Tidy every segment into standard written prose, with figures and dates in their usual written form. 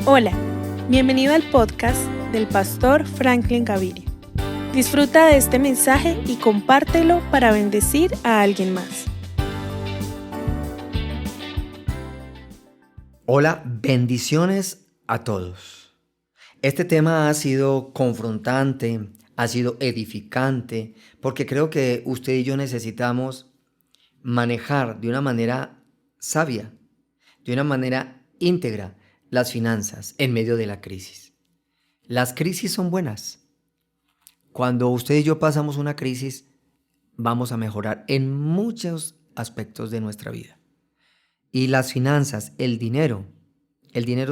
Hola, bienvenido al podcast del pastor Franklin Gaviria. Disfruta de este mensaje y compártelo para bendecir a alguien más. Hola, bendiciones a todos. Este tema ha sido confrontante, ha sido edificante, porque creo que usted y yo necesitamos manejar de una manera sabia, de una manera íntegra, las finanzas en medio de la crisis. Las crisis son buenas. Cuando usted y yo pasamos una crisis, vamos a mejorar en muchos aspectos de nuestra vida. Y las finanzas, el dinero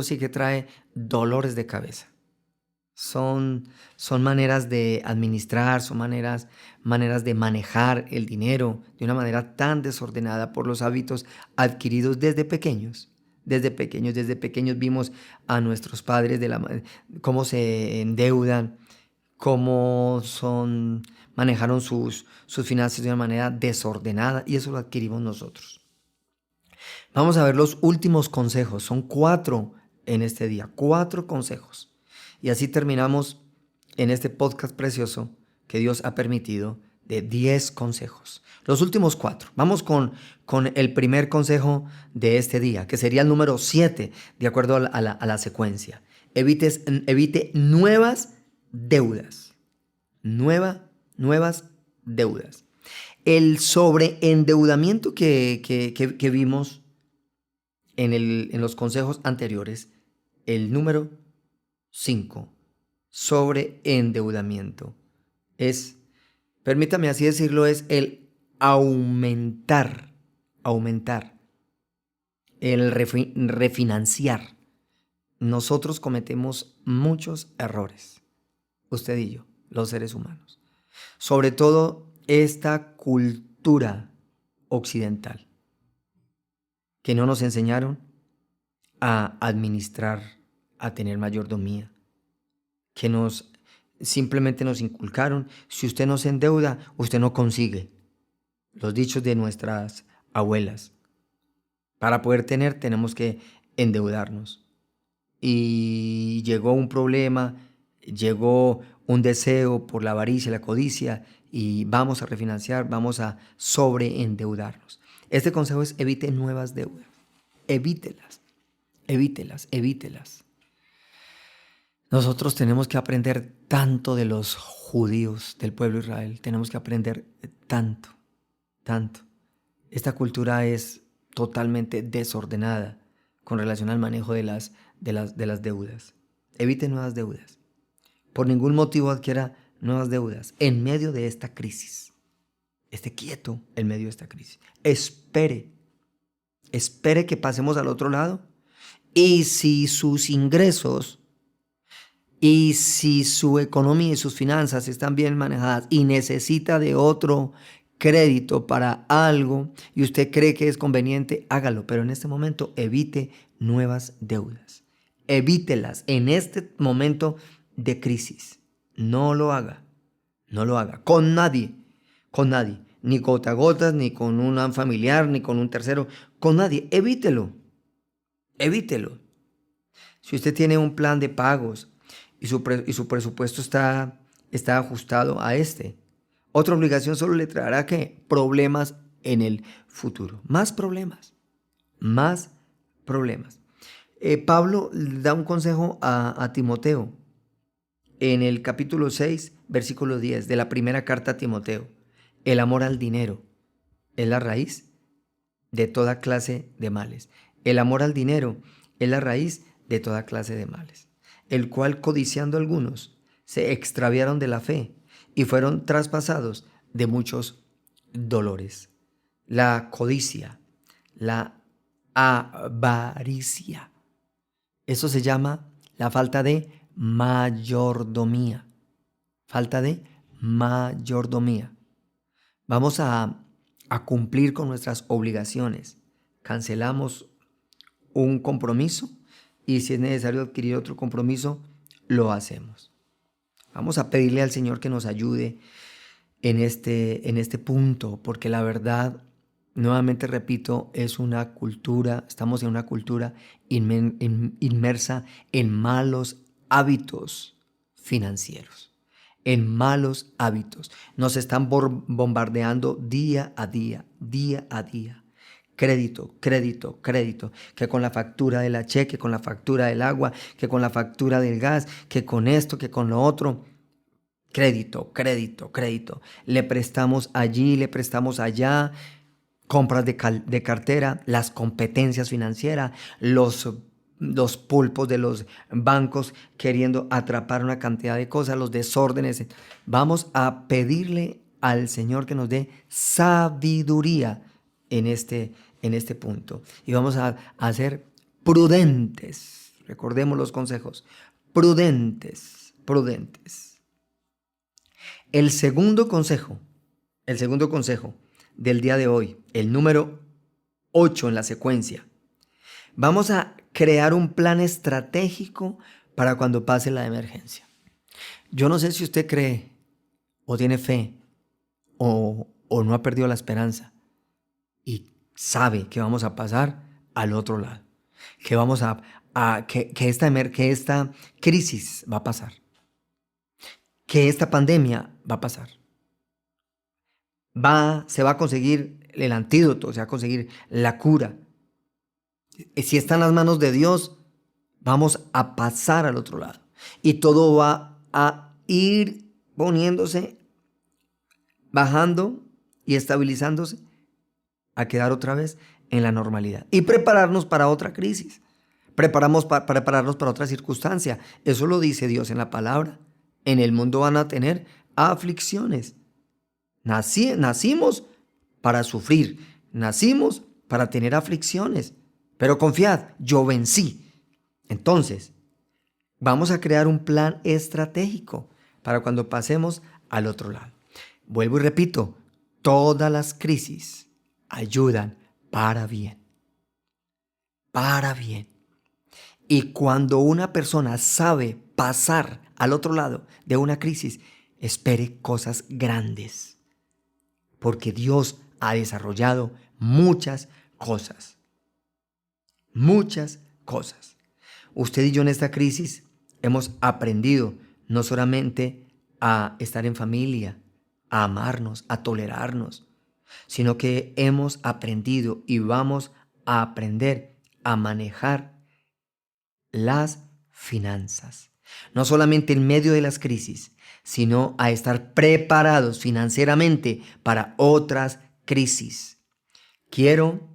sí que trae dolores de cabeza. Son maneras de administrar, son maneras de manejar el dinero de una manera tan desordenada por los hábitos adquiridos desde pequeños. Desde pequeños vimos a nuestros padres cómo se endeudan, manejaron sus finanzas de una manera desordenada, y eso lo adquirimos nosotros. Vamos a ver los últimos consejos. Son 4 en este día, 4 consejos. Y así terminamos en este podcast precioso que Dios ha permitido de 10 consejos. Los últimos 4. Vamos con el primer consejo de este día, que sería el número 7, de acuerdo a la secuencia. Evite nuevas deudas. Nuevas deudas. El sobreendeudamiento que vimos en los consejos anteriores, el número 5, sobreendeudamiento, permítame así decirlo, es el aumentar, el refinanciar. Nosotros cometemos muchos errores, usted y yo, los seres humanos, sobre todo esta cultura occidental, que no nos enseñaron a administrar, a tener mayordomía, que simplemente nos inculcaron: si usted no se endeuda, usted no consigue. Los dichos de nuestras abuelas. Para poder tener, tenemos que endeudarnos. Y llegó un problema, llegó un deseo por la avaricia, la codicia, y vamos a refinanciar, vamos a sobreendeudarnos. Este consejo es: evite nuevas deudas. Evítelas. Nosotros tenemos que aprender tanto de los judíos, del pueblo de Israel. Tenemos que aprender tanto. Esta cultura es totalmente desordenada con relación al manejo de las deudas. Evite nuevas deudas. Por ningún motivo adquiera nuevas deudas en medio de esta crisis. Esté quieto en medio de esta crisis. Espere que pasemos al otro lado, y si sus ingresos y si su economía y sus finanzas están bien manejadas y necesita de otro crédito para algo y usted cree que es conveniente, hágalo. Pero en este momento evite nuevas deudas. Evítelas en este momento de crisis. No lo haga con nadie. Ni gotas, ni con un familiar, ni con un tercero, con nadie. Evítelo. Si usted tiene un plan de pagos y su presupuesto está ajustado a otra obligación solo le traerá problemas en el futuro. Más problemas. Pablo da un consejo a Timoteo en el capítulo 6, versículo 10 de la primera carta a Timoteo. El amor al dinero es la raíz de toda clase de males. El amor al dinero es la raíz de toda clase de males, el cual, codiciando algunos, se extraviaron de la fe y fueron traspasados de muchos dolores. La codicia, la avaricia, eso se llama la falta de mayordomía. Vamos a cumplir con nuestras obligaciones. Cancelamos un compromiso y si es necesario adquirir otro compromiso, lo hacemos. Vamos a pedirle al Señor que nos ayude en este punto, porque la verdad nuevamente repito, es una cultura, estamos en una cultura inmersa en malos hábitos financieros, en malos hábitos. Nos están bombardeando día a día, día a día. Crédito, crédito, crédito, que con la factura de la cheque, con la factura del agua, que con la factura del gas, que con esto, que con lo otro. Crédito, crédito, crédito. Le prestamos allí, le prestamos allá. Compras de cartera, las competencias financieras, los pulpos de los bancos queriendo atrapar una cantidad de cosas, los desórdenes. Vamos a pedirle al Señor que nos dé sabiduría en este punto. Y vamos a ser prudentes. Recordemos los consejos. Prudentes, prudentes. El segundo consejo del día de hoy, el número 8 en la secuencia. Vamos a crear un plan estratégico para cuando pase la emergencia. Yo no sé si usted cree o tiene fe o no ha perdido la esperanza y sabe que vamos a pasar al otro lado, que vamos que esta crisis va a pasar, que esta pandemia va a pasar. Se va a conseguir el antídoto, se va a conseguir la cura. Si está en las manos de Dios, vamos a pasar al otro lado. Y todo va a ir poniéndose, bajando y estabilizándose, a quedar otra vez en la normalidad. Y prepararnos para otra crisis. Prepararnos para otra circunstancia. Eso lo dice Dios en la palabra. En el mundo van a tener aflicciones. Nacimos para sufrir, nacimos para tener aflicciones, pero confiad, yo vencí. Entonces, vamos a crear un plan estratégico para cuando pasemos al otro lado. Vuelvo y repito, todas las crisis ayudan para bien. Para bien. Y cuando una persona sabe pasar al otro lado de una crisis, espere cosas grandes. Porque Dios ha desarrollado muchas cosas. Muchas cosas. Usted y yo en esta crisis hemos aprendido no solamente a estar en familia, a amarnos, a tolerarnos, sino que hemos aprendido y vamos a aprender a manejar las finanzas. No solamente en medio de las crisis, sino a estar preparados financieramente para otras crisis. Quiero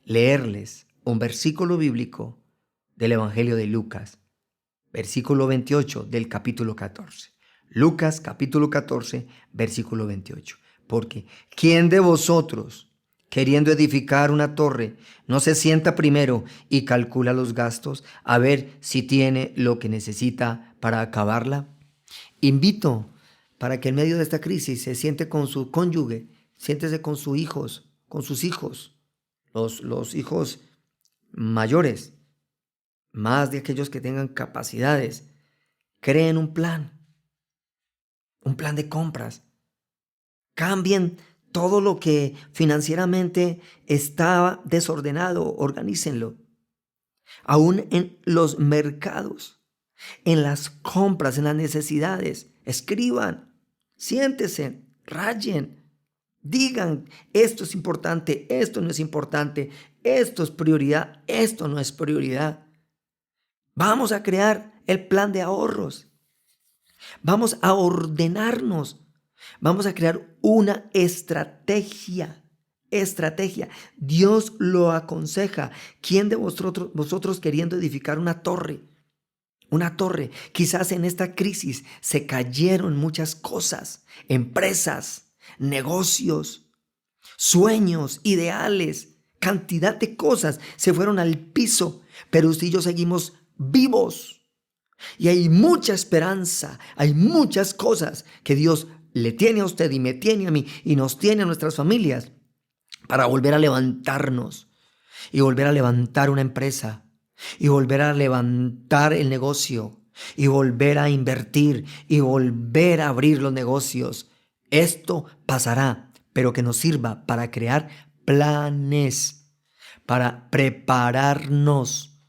leerles un versículo bíblico del Evangelio de Lucas, versículo 28 del capítulo 14. Lucas capítulo 14, versículo 28. Porque ¿quién de vosotros, queriendo edificar una torre, no se sienta primero y calcula los gastos a ver si tiene lo que necesita para acabarla? Invito para que en medio de esta crisis se siente con su cónyuge, siéntese con sus hijos, los hijos mayores, más de aquellos que tengan capacidades. Creen un plan de compras. Cambien todo lo que financieramente está desordenado, organícenlo. Aún en los mercados, en las compras, en las necesidades, escriban, siéntese, rayen, digan, esto es importante, esto no es importante, esto es prioridad, esto no es prioridad. Vamos a crear el plan de ahorros. Vamos a ordenarnos. Vamos a crear una estrategia. Dios lo aconseja. ¿Quién de vosotros queriendo edificar una torre? Una torre. Quizás en esta crisis se cayeron muchas cosas, empresas, negocios, sueños, ideales, cantidad de cosas se fueron al piso, pero usted y yo seguimos vivos. Y hay mucha esperanza, hay muchas cosas que Dios le tiene a usted y me tiene a mí y nos tiene a nuestras familias para volver a levantarnos y volver a levantar una empresa y volver a levantar el negocio y volver a invertir y volver a abrir los negocios. Esto pasará, pero que nos sirva para crear planes para prepararnos.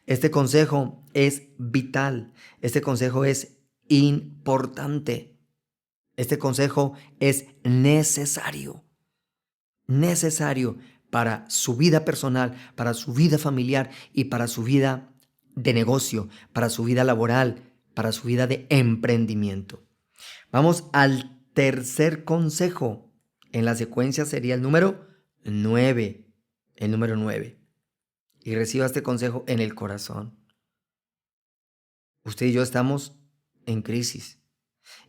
Este consejo es vital, este consejo es importante, este consejo es necesario para su vida personal, para su vida familiar y para su vida de negocio, para su vida laboral, para su vida de emprendimiento. Vamos al tercer consejo. En la secuencia sería el número 9. El número 9. Y reciba este consejo en el corazón. Usted y yo estamos en crisis.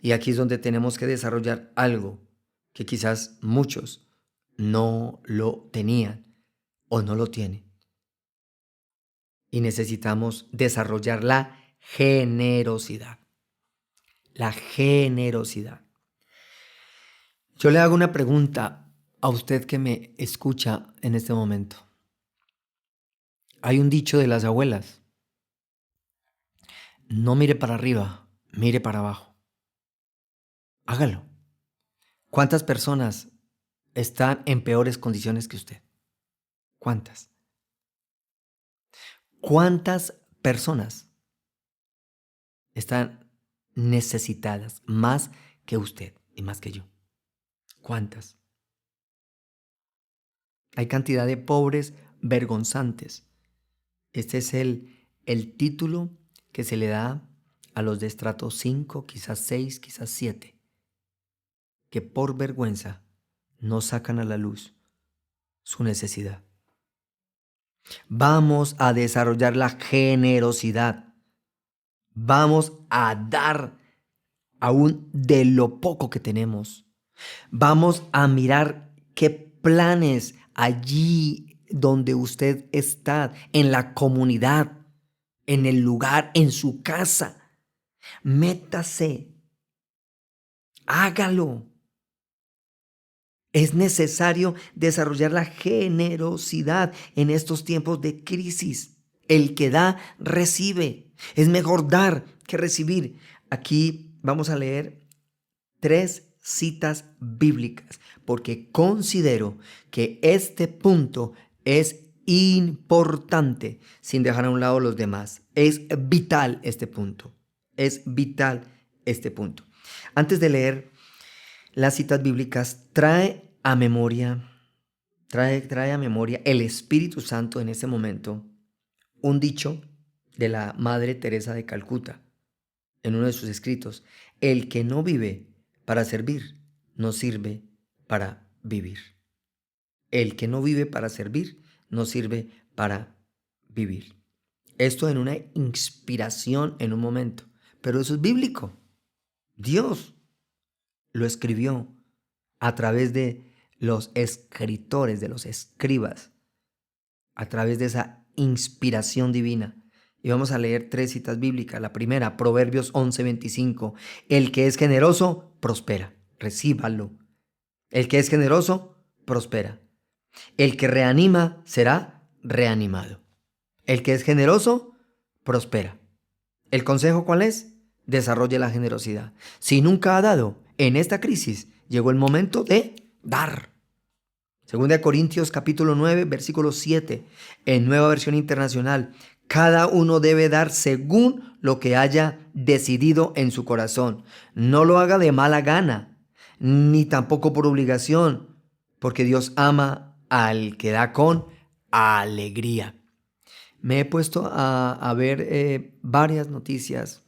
Y aquí es donde tenemos que desarrollar algo que quizás muchos no lo tenían o no lo tienen. Y necesitamos desarrollar la generosidad. La generosidad. Yo le hago una pregunta a usted que me escucha en este momento. Hay un dicho de las abuelas: no mire para arriba, mire para abajo. Hágalo. ¿Cuántas personas están en peores condiciones que usted? ¿Cuántas? ¿Cuántas personas están necesitadas más que usted y más que yo? ¿Cuántas? Hay cantidad de pobres vergonzantes. Este es el título que se le da a los de estrato 5, quizás 6, quizás 7, que por vergüenza no sacan a la luz su necesidad. Vamos a desarrollar la generosidad. Vamos a dar aún de lo poco que tenemos. Vamos a mirar qué planes allí donde usted está, en la comunidad, en el lugar, en su casa. Métase. Hágalo. Es necesario desarrollar la generosidad en estos tiempos de crisis. El que da, recibe. Es mejor dar que recibir. Aquí vamos a leer 3 citas bíblicas, porque considero que este punto es importante, sin dejar a un lado los demás. Es vital este punto. Es vital este punto. Antes de leer las citas bíblicas, trae a memoria el Espíritu Santo en este momento un dicho de la Madre Teresa de Calcuta en uno de sus escritos: el que no vive para servir, no sirve para vivir. El que no vive para servir, no sirve para vivir. Esto en una inspiración en un momento, pero eso es bíblico. Dios lo escribió a través de los escritores, de los escribas, a través de esa inspiración divina. Y vamos a leer 3 citas bíblicas. La primera, Proverbios 11:25. El que es generoso, prospera. Recíbalo. El que es generoso, prospera. El que reanima, será reanimado. El que es generoso, prospera. ¿El consejo cuál es? Desarrolle la generosidad. Si nunca ha dado, en esta crisis llegó el momento de dar. Segunda de Corintios capítulo 9, versículo 7, en Nueva Versión Internacional. Cada uno debe dar según lo que haya decidido en su corazón. No lo haga de mala gana, ni tampoco por obligación, porque Dios ama al que da con alegría. Me he puesto a ver varias noticias.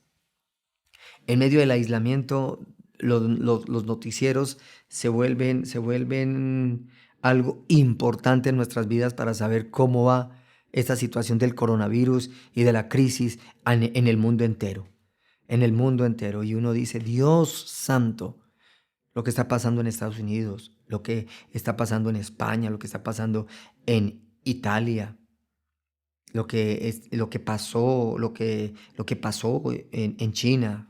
En medio del aislamiento, los noticieros se vuelven algo importante en nuestras vidas para saber cómo va esta situación del coronavirus y de la crisis en el mundo entero. En el mundo entero. Y uno dice: Dios santo, lo que está pasando en Estados Unidos, lo que está pasando en España, lo que está pasando en Italia, lo que pasó en China,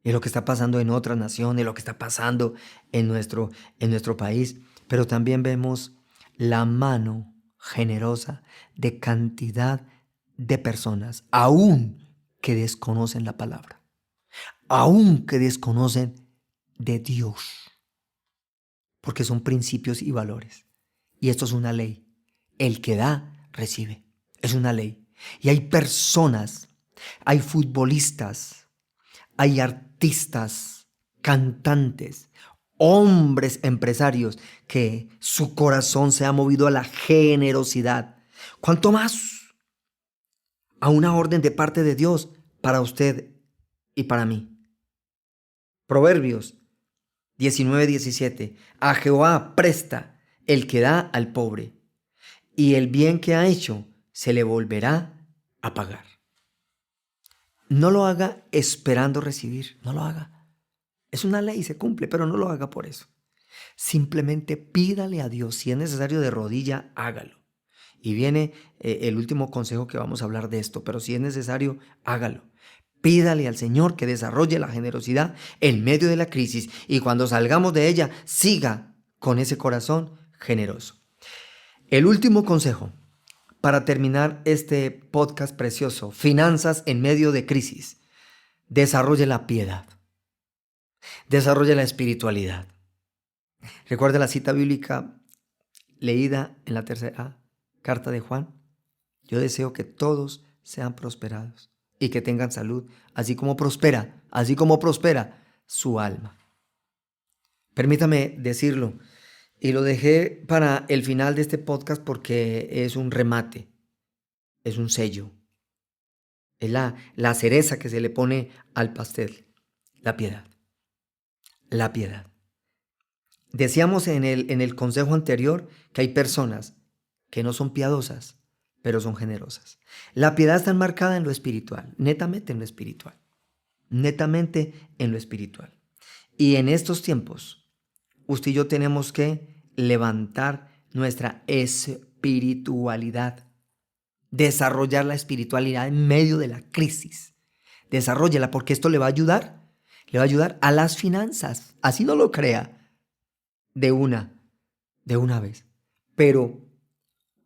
y lo que está pasando en otras naciones, lo que está pasando en nuestro país. Pero también vemos la mano generosa de cantidad de personas, aún que desconocen la palabra, aún que desconocen de Dios. porque son principios y valores. Y esto es una ley. El que da, recibe. Es una ley. Y hay personas, hay futbolistas, hay artistas, cantantes, hombres empresarios que su corazón se ha movido a la generosidad. ¿Cuánto más a una orden de parte de Dios para usted y para mí? Proverbios 19:17. A Jehová presta el que da al pobre, y el bien que ha hecho se le volverá a pagar. No lo haga esperando recibir, no lo haga. Es una ley, se cumple, pero no lo haga por eso. Simplemente pídale a Dios, si es necesario de rodilla, hágalo. Y viene el último consejo que vamos a hablar de esto, pero si es necesario, hágalo. Pídale al Señor que desarrolle la generosidad en medio de la crisis y cuando salgamos de ella, siga con ese corazón generoso. El último consejo para terminar este podcast precioso, finanzas en medio de crisis. Desarrolle la piedad. Desarrolle la espiritualidad. Recuerda la cita bíblica leída en la tercera carta de Juan. Yo deseo que todos sean prosperados y que tengan salud, así como prospera su alma. Permítame decirlo, y lo dejé para el final de este podcast porque es un remate, es un sello, es la cereza que se le pone al pastel, la piedad. La piedad. Decíamos en el consejo anterior que hay personas que no son piadosas, pero son generosas. La piedad está enmarcada en lo espiritual, netamente en lo espiritual. Netamente en lo espiritual. Y en estos tiempos, usted y yo tenemos que levantar nuestra espiritualidad. Desarrollar la espiritualidad en medio de la crisis. Desarróllala porque esto le va a ayudar a las finanzas. Así no lo crea de una vez. Pero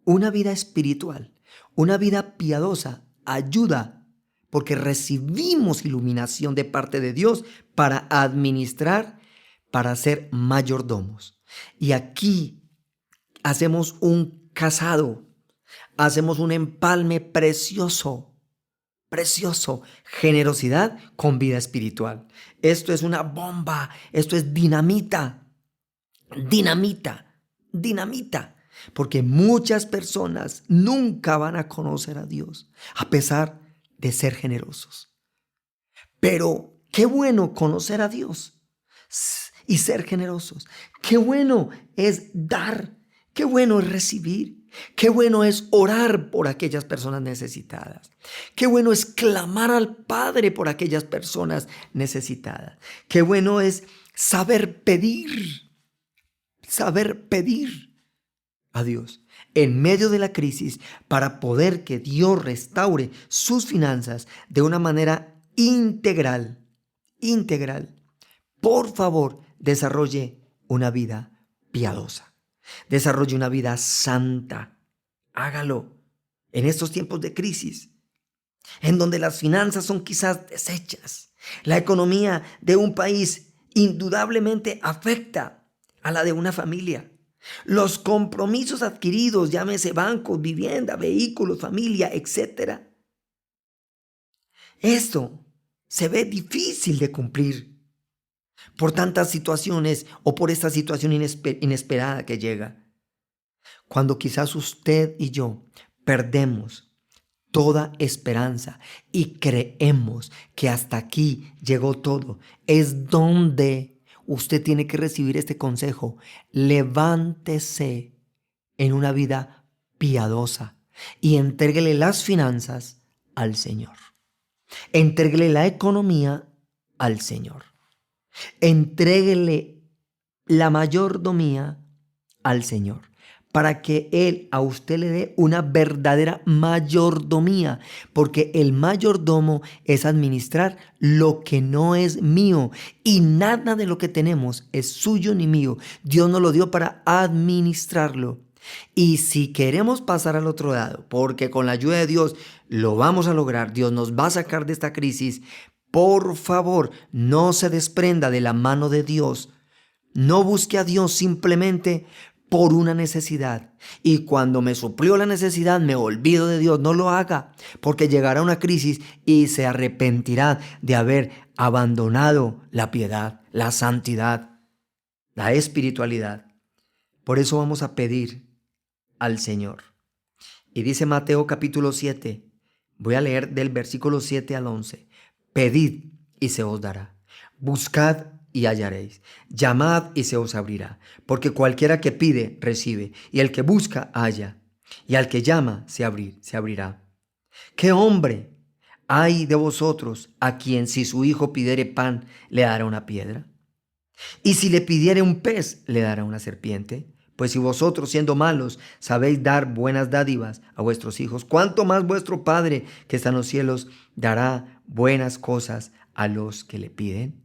una vida espiritual, una vida piadosa ayuda porque recibimos iluminación de parte de Dios para administrar, para ser mayordomos. Y aquí hacemos un casado, hacemos un empalme precioso, generosidad con vida espiritual. Esto es una bomba, esto es dinamita, porque muchas personas nunca van a conocer a Dios a pesar de ser generosos. Pero qué bueno conocer a Dios y ser generosos. Qué bueno es dar, qué bueno es recibir, qué bueno es orar por aquellas personas necesitadas. Qué bueno es clamar al Padre por aquellas personas necesitadas. Qué bueno es saber pedir a Dios en medio de la crisis para poder que Dios restaure sus finanzas de una manera integral. Por favor, desarrolle una vida piadosa. Desarrolle una vida santa. Hágalo en estos tiempos de crisis, en donde las finanzas son quizás deshechas. La economía de un país indudablemente afecta a la de una familia. Los compromisos adquiridos, llámese bancos, vivienda, vehículos, familia, etc. Esto se ve difícil de cumplir por tantas situaciones o por esta situación inesperada que llega. Cuando quizás usted y yo perdemos toda esperanza y creemos que hasta aquí llegó todo, es donde usted tiene que recibir este consejo. Levántese en una vida piadosa y entréguele las finanzas al Señor. Entréguele la economía al Señor. Entréguele la mayordomía al Señor, para que Él a usted le dé una verdadera mayordomía, porque el mayordomo es administrar lo que no es mío y nada de lo que tenemos es suyo ni mío. Dios nos lo dio para administrarlo. Y si queremos pasar al otro lado, porque con la ayuda de Dios lo vamos a lograr, Dios nos va a sacar de esta crisis, por favor, no se desprenda de la mano de Dios. No busque a Dios simplemente por una necesidad. Y cuando me suplió la necesidad, me olvido de Dios. No lo haga, porque llegará una crisis y se arrepentirá de haber abandonado la piedad, la santidad, la espiritualidad. Por eso vamos a pedir al Señor. Y dice Mateo capítulo 7, voy a leer del versículo 7 al 11. Pedid y se os dará. Buscad y hallaréis. Llamad y se os abrirá. Porque cualquiera que pide, recibe. Y el que busca, halla. Y al que llama, se abrirá. ¿Qué hombre hay de vosotros a quien si su hijo pidiere pan, le dará una piedra? Y si le pidiere un pez, le dará una serpiente. Pues si vosotros, siendo malos, sabéis dar buenas dádivas a vuestros hijos, ¿cuánto más vuestro Padre que está en los cielos dará buenas cosas a los que le piden?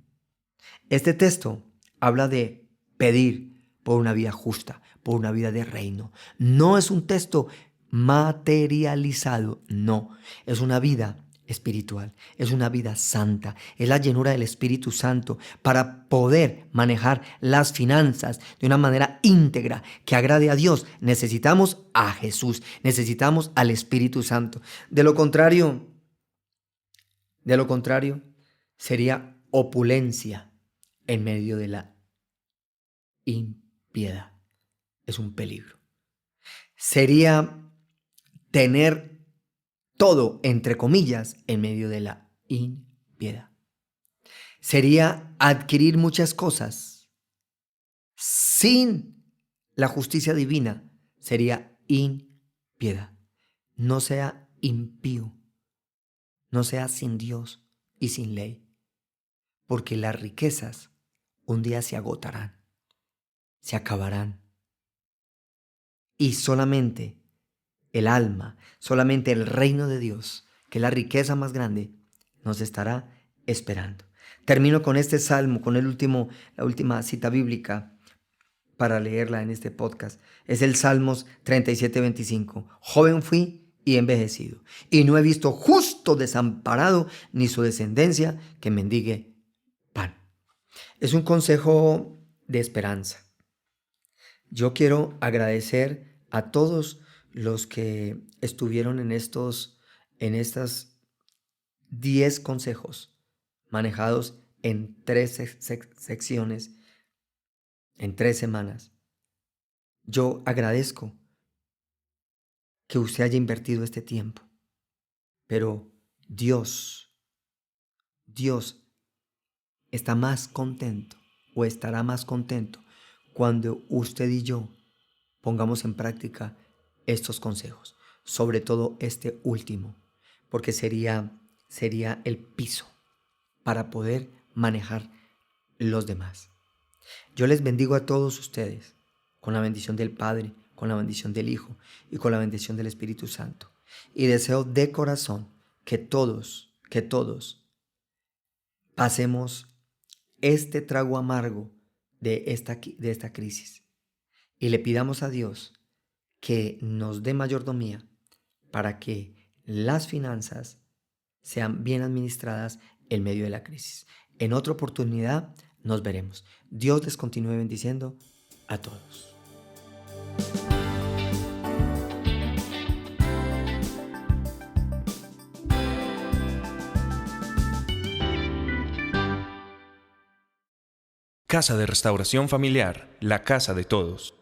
Este texto habla de pedir por una vida justa, por una vida de reino. No es un texto materializado, no. Es una vida espiritual, es una vida santa, es la llenura del Espíritu Santo para poder manejar las finanzas de una manera íntegra que agrade a Dios. Necesitamos a Jesús, necesitamos al Espíritu Santo. De lo contrario, sería opulencia en medio de la impiedad. Es un peligro. Sería tener todo, entre comillas, en medio de la impiedad. Sería adquirir muchas cosas sin la justicia divina. Sería impiedad. No sea impío. No sea sin Dios y sin ley. Porque las riquezas un día se agotarán, se acabarán. Y solamente el alma, solamente el reino de Dios, que es la riqueza más grande, nos estará esperando. Termino con este salmo, con la última cita bíblica para leerla en este podcast. Es el Salmos 37:25. Joven fui y envejecido, y no he visto justo desamparado, ni su descendencia que mendigue pan. Es un consejo de esperanza. Yo quiero agradecer a todos los que estuvieron en estas 10 consejos manejados en 3 secciones, en 3 semanas. Yo agradezco que usted haya invertido este tiempo, pero Dios está más contento o estará más contento cuando usted y yo pongamos en práctica estos consejos, sobre todo este último, porque sería el piso para poder manejar los demás. Yo les bendigo a todos ustedes con la bendición del Padre, con la bendición del Hijo y con la bendición del Espíritu Santo. Y deseo de corazón que todos pasemos este trago amargo de esta crisis y le pidamos a Dios que nos dé mayordomía para que las finanzas sean bien administradas en medio de la crisis. En otra oportunidad nos veremos. Dios les continúe bendiciendo a todos. Casa de Restauración Familiar, la casa de todos.